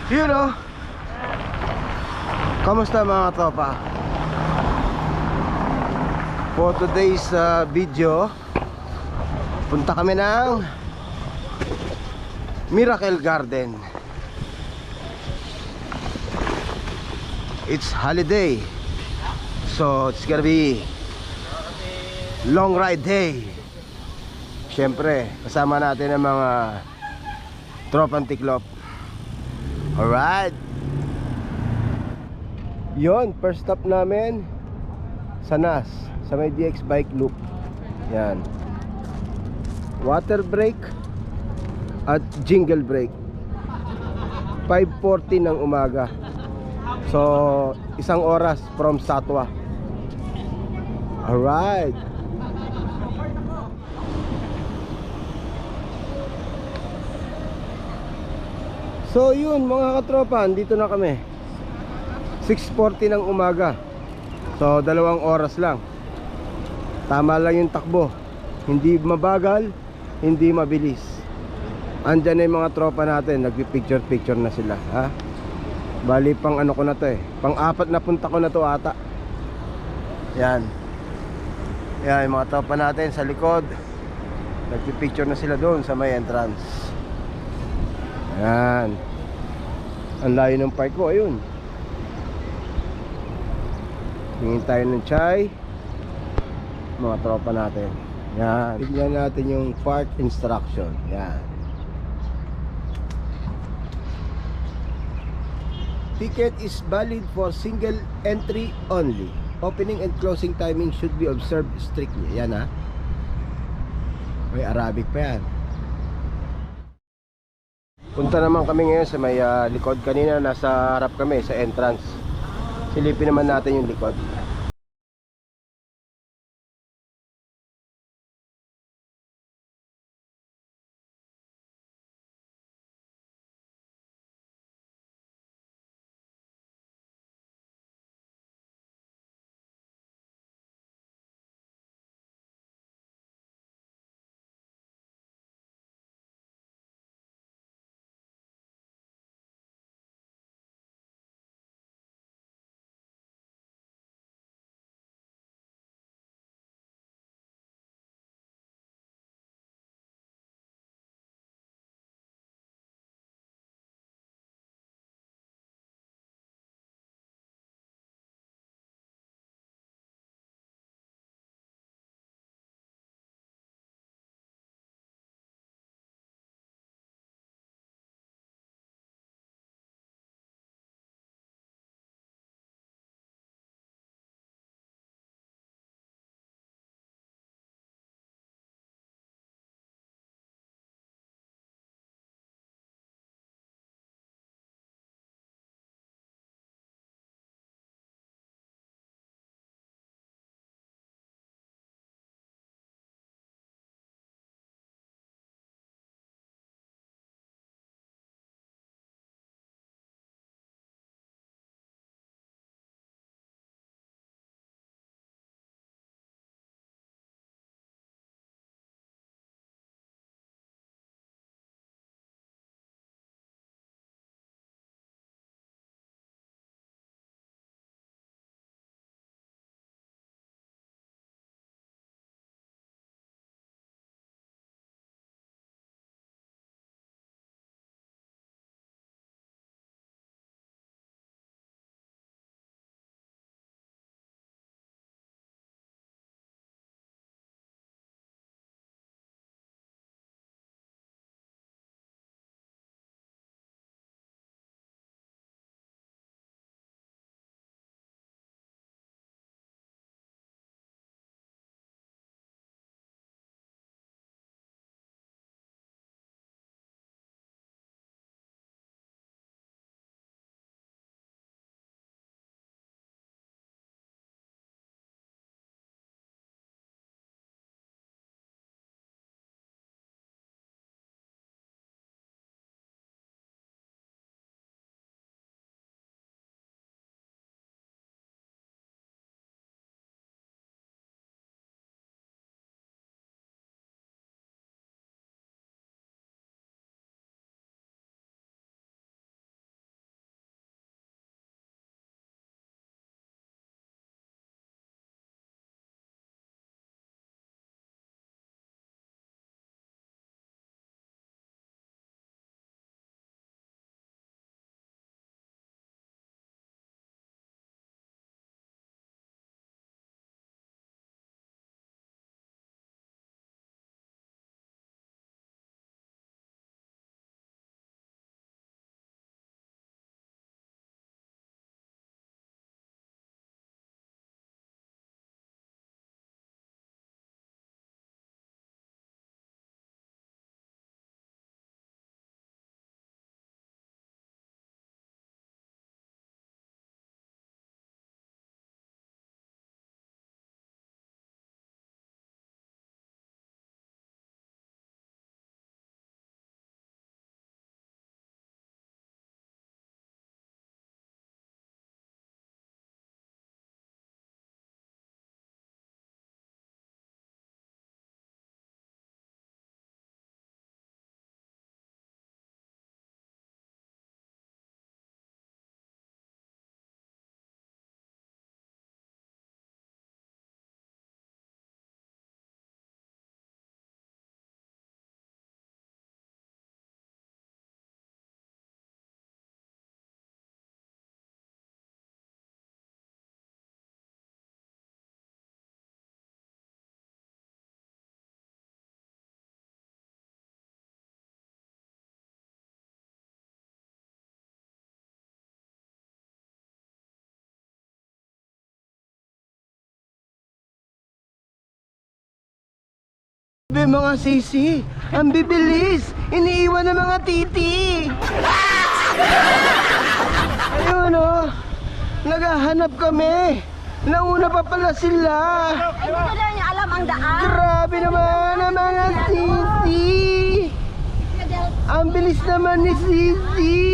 You know, kamusta mga tropa? For today's video, punta kami ng Miracle Garden. It's holiday, so it's gonna be long ride day. Siyempre, kasama natin ang mga tropang tiklop. Alright. Yon, first stop namin sa NAS, sa may DX Bike Loop. Yan. Water break at jingle break. 5:40 ng umaga. So, isang oras from Satwa. Alright. So yun mga katropa, dito na kami. 6:40 ng umaga. So 2 oras lang. Tama lang yung takbo. Hindi mabagal, hindi mabilis. Andyan na yung mga tropa natin, nagpi-picture na sila, ha? Bali pang ano ko na to pang-4 na punta ko na to ata. Yan. Yan yung mga tropa natin sa likod. Nagpi-picture na sila doon sa may entrance. Yan. Ang layo ng park ko, ayun. Tingin tayo ng chai. Mga tropa natin. Yan. Tignan natin yung park instruction. Yan. Ticket is valid for single entry only. Opening and closing timing should be observed strictly. Yan, ha. May Arabic pa yan. Punta naman kami ngayon sa may likod. Kanina nasa harap kami sa entrance. Silipin naman natin yung likod. yung mga sisi. Ang bibilis. Iniiwan ng mga titi. Ayun oh. Naghahanap kami. Nauna pa pala sila. Hindi nila niya alam ang daan. Grabe naman ang mga sisi. Ang bilis naman ni Sisi.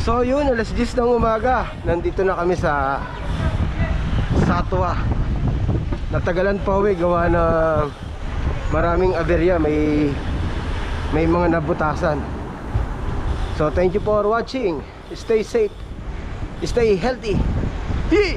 So yun, alas 10 ng umaga. Nandito na kami sa Satwa. Natagalan pa uwi, gawa na maraming aberya, may mga nabutasan. So thank you for watching. Stay safe, stay healthy. Hi!